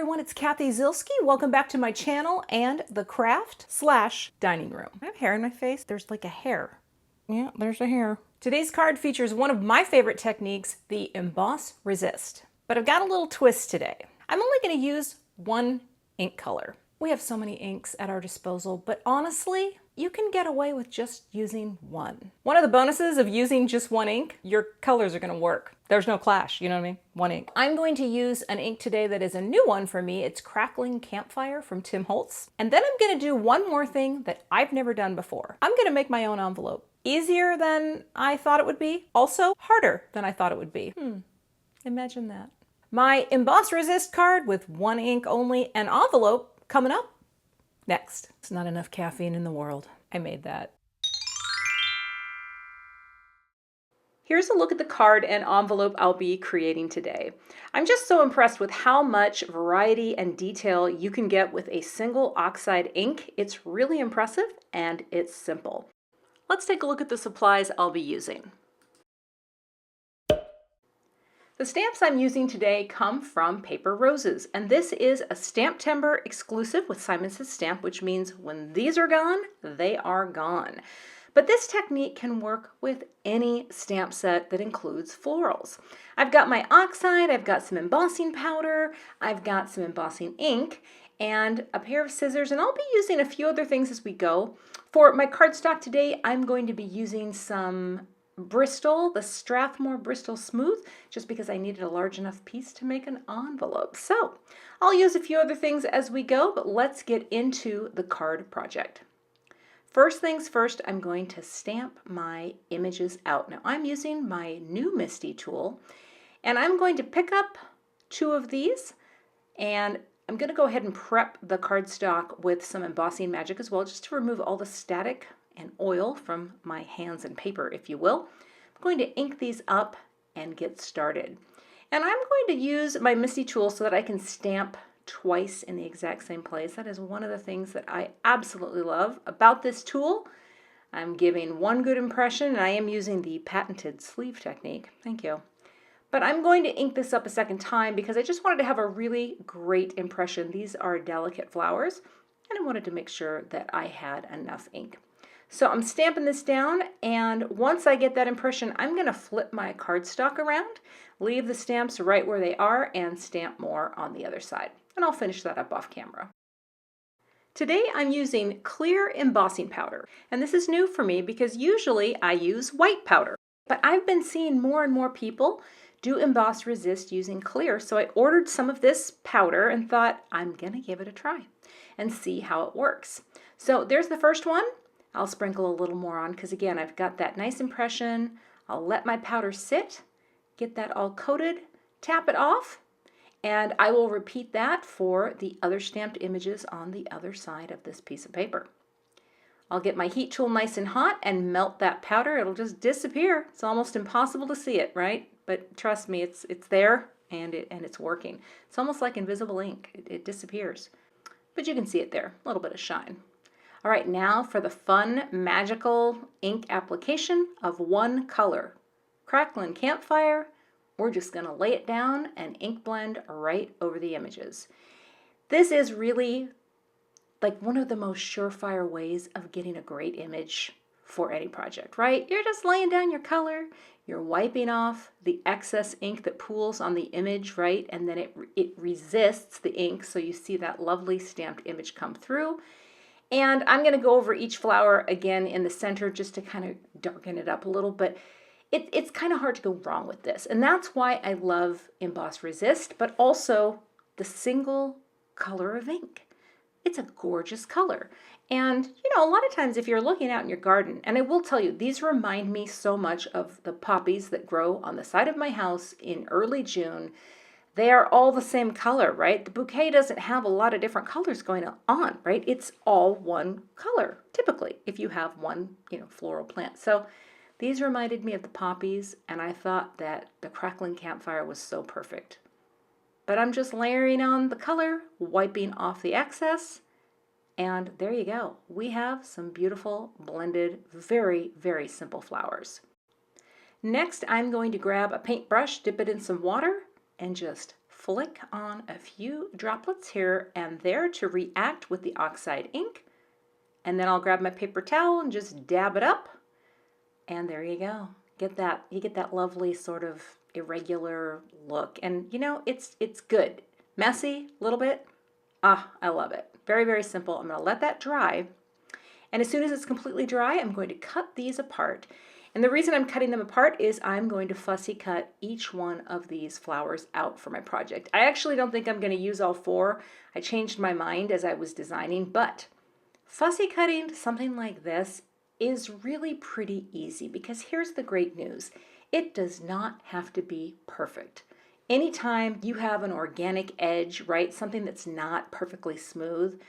everyone, it's Cathy Zielske. Welcome back to my channel and the craft/dining room. I have hair in my face. There's like a hair. Yeah, there's a hair. Today's card features one of my favorite techniques, the Emboss Resist. But I've got a little twist today. I'm only going to use one ink color. We have so many inks at our disposal, but honestly, you can get away with just using one. One of the bonuses of using just one ink, your colors are going to work. There's no clash, you know what I mean? One ink. I'm going to use an ink today that is a new one for me. It's Crackling Campfire from Holtz. And then I'm going to do one more thing that I've never done before. I'm going to make my own envelope. Easier than I thought it would be. Also harder than I thought it would be. Imagine that. My Emboss Resist card with one ink only and envelope coming up next. It's not enough caffeine in the world. I made that. Here's a look at the card and envelope I'll be creating today. I'm just so impressed with how much variety and detail you can get with a single Oxide ink. It's really impressive and it's simple. Let's take a look at the supplies I'll be using. The stamps I'm using today come from Paper Roses, and this is a STAMPTember exclusive with Simon Says Stamp, which means when these are gone, they are gone. But this technique can work with any stamp set that includes florals. I've got my Oxide, I've got some embossing powder, I've got some embossing ink, and a pair of scissors, and I'll be using a few other things as we go. For my cardstock today, I'm going to be using some Bristol, the Strathmore Bristol Smooth, just because I needed a large enough piece to make an envelope. So I'll use a few other things as we go, but let's get into the card project. First things first, I'm going to stamp my images out. Now I'm using my new MISTI tool, and I'm going to pick up two of these, and I'm going to go ahead and prep the cardstock with some embossing magic as well, just to remove all the static and oil from my hands and paper, if you will. I'm going to ink these up and get started. And I'm going to use my MISTI tool so that I can stamp twice in the exact same place. That is one of the things that I absolutely love about this tool. I'm giving one good impression, and I am using the patented sleeve technique. Thank you. But I'm going to ink this up a second time because I just wanted to have a really great impression. These are delicate flowers, and I wanted to make sure that I had enough ink. So I'm stamping this down, and once I get that impression, I'm going to flip my cardstock around, leave the stamps right where they are, and stamp more on the other side. And I'll finish that up off camera. Today I'm using clear embossing powder, and this is new for me because usually I use white powder. But I've been seeing more and more people do Emboss Resist using clear, so I ordered some of this powder and thought I'm going to give it a try and see how it works. So there's the first one. I'll sprinkle a little more on because, again, I've got that nice impression. I'll let my powder sit, get that all coated, tap it off, and I will repeat that for the other stamped images on the other side of this piece of paper. I'll get my heat tool nice and hot and melt that powder. It'll just disappear. It's almost impossible to see it, right? But trust me, it's there and it's working. It's almost like invisible ink. It disappears. But you can see it there, a little bit of shine. All right, now for the fun, magical ink application of one color. Crackling Campfire. We're just going to lay it down and ink blend right over the images. This is really like one of the most surefire ways of getting a great image for any project, right? You're just laying down your color, you're wiping off the excess ink that pools on the image, right? And then it resists the ink, so you see that lovely stamped image come through. And I'm going to go over each flower again in the center just to kind of darken it up a little, but it's kind of hard to go wrong with this. And that's why I love Emboss Resist, but also the single color of ink. It's a gorgeous color. And, you know, a lot of times if you're looking out in your garden, and I will tell you, these remind me so much of the poppies that grow on the side of my house in early June. They are all the same color, right? The bouquet doesn't have a lot of different colors going on, right? It's all one color, typically, if you have one, floral plant. So these reminded me of the poppies, and I thought that the Crackling Campfire was so perfect. But I'm just layering on the color, wiping off the excess, and there you go. We have some beautiful, blended, very, very simple flowers. Next, I'm going to grab a paintbrush, dip it in some water, and just flick on a few droplets here and there to react with the Oxide ink. And then I'll grab my paper towel and just dab it up. And there you go. You get that lovely sort of irregular look. And you know, it's good. Messy, a little bit. Ah, I love it. Very, very simple. I'm going to let that dry. And as soon as it's completely dry, I'm going to cut these apart. And the reason I'm cutting them apart is I'm going to fussy cut each one of these flowers out for my project. I actually don't think I'm going to use all 4. I changed my mind as I was designing, but fussy cutting something like this is really pretty easy because here's the great news. It does not have to be perfect. Anytime you have an organic edge, right, something that's not perfectly smooth,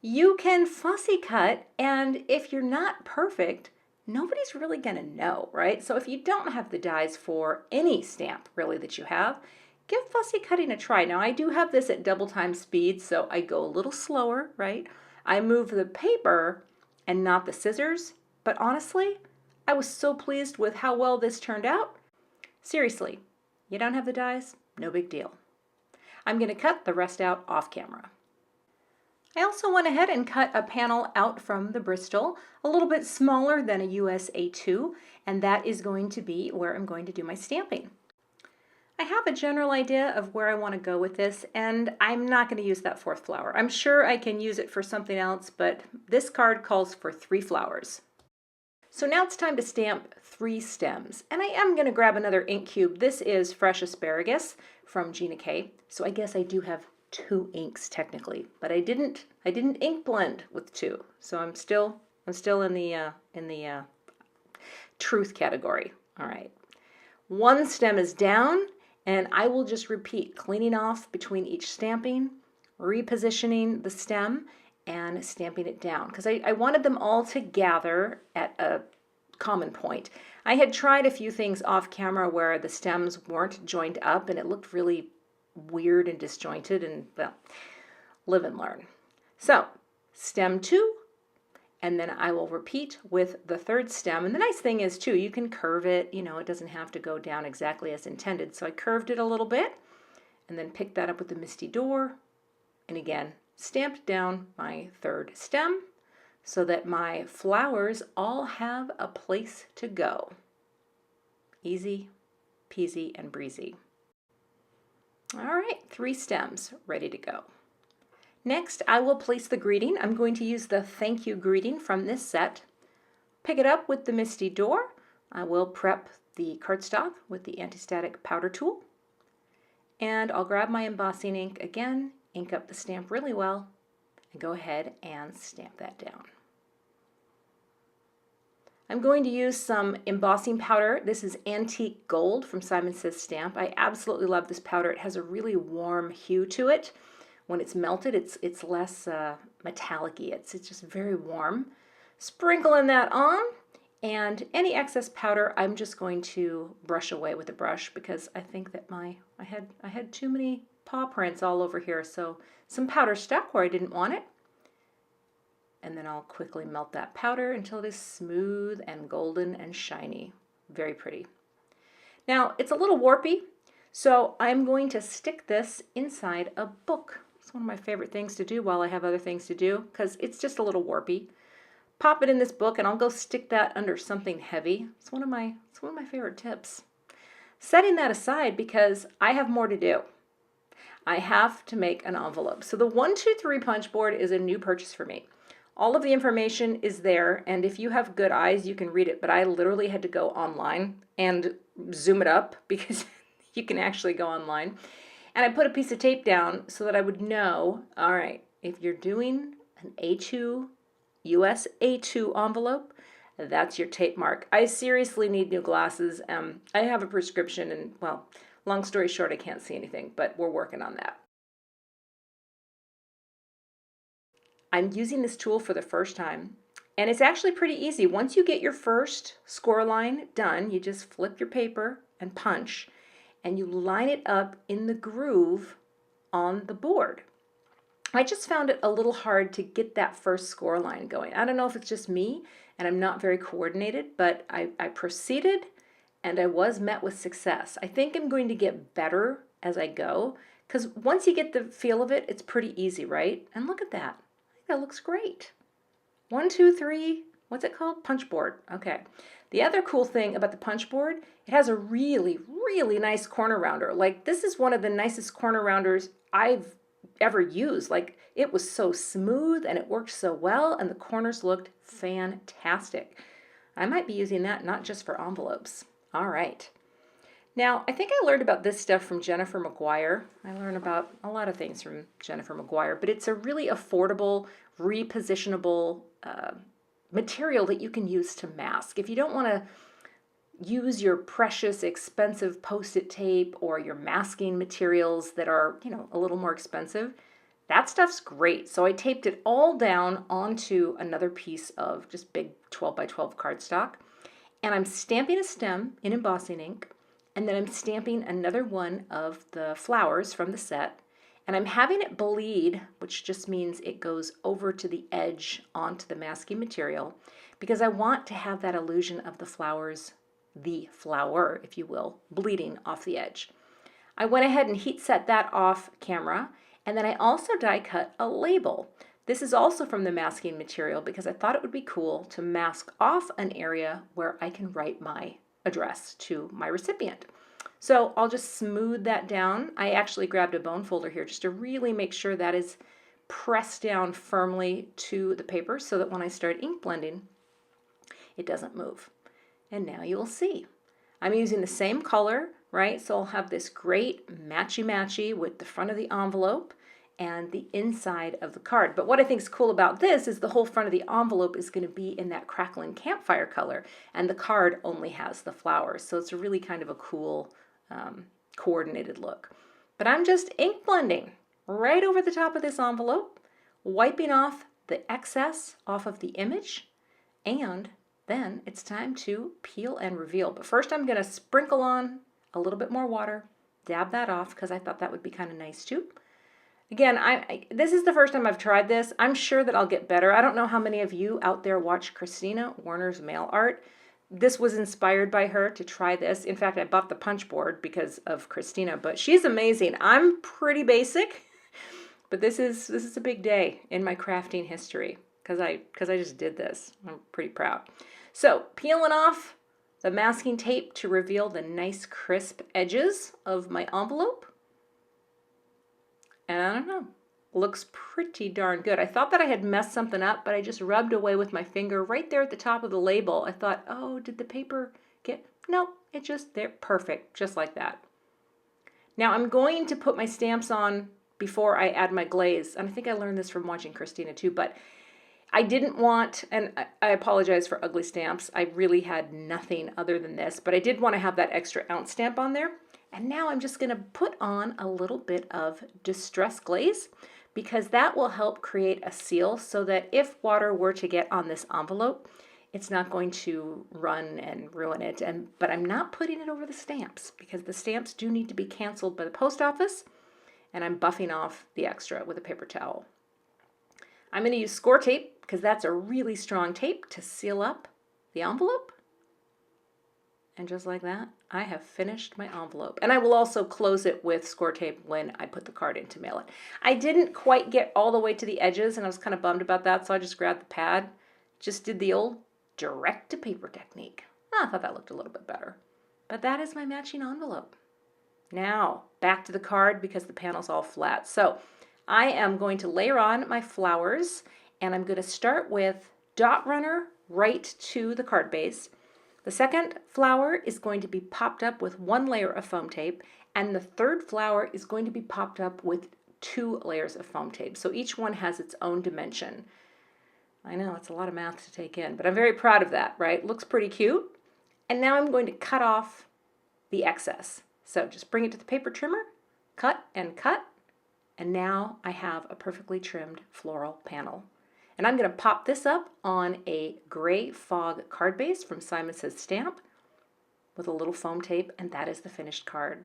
you can fussy cut, and if you're not perfect, nobody's really going to know, right? So if you don't have the dies for any stamp really that you have, give fussy cutting a try. Now I do have this at double time speed, so I go a little slower, right? I move the paper and not the scissors, but honestly, I was so pleased with how well this turned out. Seriously, you don't have the dies? No big deal. I'm going to cut the rest out off camera. I also went ahead and cut a panel out from the Bristol, a little bit smaller than a US A2, and that is going to be where I'm going to do my stamping. I have a general idea of where I want to go with this, and I'm not going to use that 4th flower. I'm sure I can use it for something else, but this card calls for 3 flowers. So now it's time to stamp 3 stems, and I am going to grab another ink cube. This is Fresh Asparagus from Gina K, so I guess I do have 2 inks technically, but I didn't ink blend with 2, so I'm still in the truth category. All right, 1 stem is down, and I will just repeat cleaning off between each stamping, repositioning the stem, and stamping it down because I wanted them all to gather at a common point. I had tried a few things off camera where the stems weren't joined up, and it looked really weird and disjointed, and well, live and learn. So stem 2, and then I will repeat with the 3rd stem. And the nice thing is too, you can curve it, you know, it doesn't have to go down exactly as intended. So I curved it a little bit and then picked that up with the MISTI door, and again stamped down my 3rd stem so that my flowers all have a place to go. Easy peasy and breezy. All right, 3 stems ready to go. Next, I will place the greeting. I'm going to use the thank you greeting from this set. Pick it up with the MISTI door. I will prep the cardstock with the anti-static powder tool. And I'll grab my embossing ink again, ink up the stamp really well, and go ahead and stamp that down. I'm going to use some embossing powder. This is Antique Gold from Simon Says Stamp. I absolutely love this powder. It has a really warm hue to it. When it's melted, it's less metallic-y. It's just very warm. Sprinkling that on, and any excess powder I'm just going to brush away with a brush because I think that I had too many paw prints all over here, so some powder stuck where I didn't want it. And then I'll quickly melt that powder until it is smooth and golden and shiny. Very pretty. Now, it's a little warpy, so I'm going to stick this inside a book. It's one of my favorite things to do while I have other things to do because it's just a little warpy. Pop it in this book and I'll go stick that under something heavy. It's one of my favorite tips. Setting that aside because I have more to do. I have to make an envelope. So the 1-2-3 punch board is a new purchase for me. All of the information is there, and if you have good eyes, you can read it, but I literally had to go online and zoom it up because you can actually go online. And I put a piece of tape down so that I would know, all right, if you're doing an A2, US A2 envelope, that's your tape mark. I seriously need new glasses. I have a prescription, and well, long story short, I can't see anything, but we're working on that. I'm using this tool for the first time, and it's actually pretty easy. Once you get your first score line done, you just flip your paper and punch, and you line it up in the groove on the board. I just found it a little hard to get that first score line going. I don't know if it's just me, and I'm not very coordinated, but I proceeded, and I was met with success. I think I'm going to get better as I go, because once you get the feel of it, it's pretty easy, right? And look at that. That looks great. 1, 2, 3, what's it called? Punch board. Okay. The other cool thing about the punch board, it has a really, really nice corner rounder. Like, this is one of the nicest corner rounders I've ever used. Like, it was so smooth and it worked so well and the corners looked fantastic. I might be using that not just for envelopes. All right. Now, I think I learned about this stuff from Jennifer McGuire. I learned about a lot of things from Jennifer McGuire, but it's a really affordable, repositionable material that you can use to mask. If you don't want to use your precious, expensive Post-it tape or your masking materials that are, you know, a little more expensive, that stuff's great. So I taped it all down onto another piece of just big 12 by 12 cardstock, and I'm stamping a stem in embossing ink, and then I'm stamping another one of the flowers from the set, and I'm having it bleed, which just means it goes over to the edge onto the masking material, because I want to have that illusion of the flowers, the flower, if you will, bleeding off the edge. I went ahead and heat set that off camera, and then I also die cut a label. This is also from the masking material because I thought it would be cool to mask off an area where I can write my address to my recipient. So I'll just smooth that down. I actually grabbed a bone folder here just to really make sure that is pressed down firmly to the paper so that when I start ink blending, it doesn't move. And now you will see. I'm using the same color, right? So I'll have this great matchy-matchy with the front of the envelope and the inside of the card. But what I think is cool about this is the whole front of the envelope is going to be in that Crackling Campfire color, and the card only has the flowers. So it's really kind of a cool coordinated look. But I'm just ink blending right over the top of this envelope, wiping off the excess off of the image, and then it's time to peel and reveal. But first I'm going to sprinkle on a little bit more water, dab that off because I thought that would be kind of nice too. Again, this is the first time I've tried this. I'm sure that I'll get better. I don't know how many of you out there watch Christina Warner's mail art. This was inspired by her to try this. In fact, I bought the punch board because of Christina, but she's amazing. I'm pretty basic, but this is a big day in my crafting history because I just did this. I'm pretty proud. So peeling off the masking tape to reveal the nice crisp edges of my envelope. And I don't know, looks pretty darn good. I thought that I had messed something up, but I just rubbed away with my finger right there at the top of the label. I thought, oh, did the paper get, no, it just, they're perfect, just like that. Now I'm going to put my stamps on before I add my glaze. And I think I learned this from watching Christina too, but I didn't want, and I apologize for ugly stamps. I really had nothing other than this, but I did want to have that extra ounce stamp on there. And now I'm just going to put on a little bit of Distress Glaze because that will help create a seal so that if water were to get on this envelope, it's not going to run and ruin it. But I'm not putting it over the stamps because the stamps do need to be canceled by the post office, and I'm buffing off the extra with a paper towel. I'm going to use Scor tape because that's a really strong tape to seal up the envelope. And just like that, I have finished my envelope. And I will also close it with Scor tape when I put the card in to mail it. I didn't quite get all the way to the edges, and I was kind of bummed about that, so I just grabbed the pad, just did the old direct-to-paper technique. I thought that looked a little bit better. But that is my matching envelope. Now, back to the card because the panel's all flat. So I am going to layer on my flowers, and I'm going to start with dot runner right to the card base. The second flower is going to be popped up with 1 layer of foam tape, and the third flower is going to be popped up with 2 layers of foam tape. So each one has its own dimension. I know, it's a lot of math to take in, but I'm very proud of that, right? Looks pretty cute. And now I'm going to cut off the excess. So just bring it to the paper trimmer, cut, and now I have a perfectly trimmed floral panel. And I'm going to pop this up on a gray fog card base from Simon Says Stamp with a little foam tape, and that is the finished card.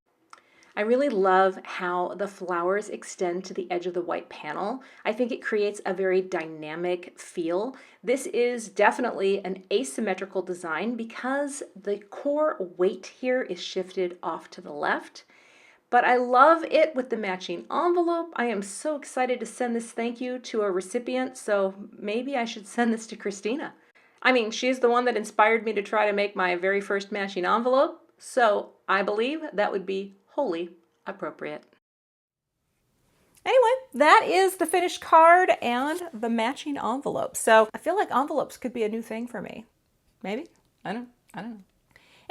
I really love how the flowers extend to the edge of the white panel. I think it creates a very dynamic feel. This is definitely an asymmetrical design because the core weight here is shifted off to the left, But I love it with the matching envelope. I am so excited to send this thank you to a recipient, so maybe I should send this to Christina. I mean, she's the one that inspired me to try to make my very first matching envelope, so I believe that would be wholly appropriate. Anyway, that is the finished card and the matching envelope. So I feel like envelopes could be a new thing for me. Maybe? I don't know.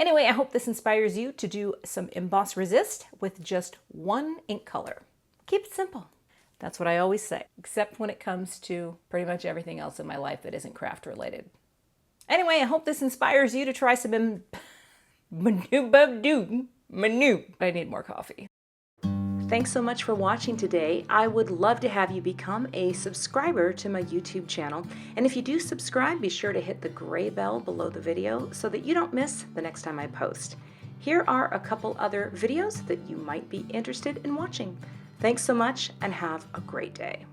Anyway, I hope this inspires you to do some emboss resist with just one ink color. Keep it simple. That's what I always say, except when it comes to pretty much everything else in my life that isn't craft related. Anyway, I hope this inspires you to try some I need more coffee. Thanks so much for watching today. I would love to have you become a subscriber to my YouTube channel. And if you do subscribe, be sure to hit the gray bell below the video so that you don't miss the next time I post. Here are a couple other videos that you might be interested in watching. Thanks so much and have a great day.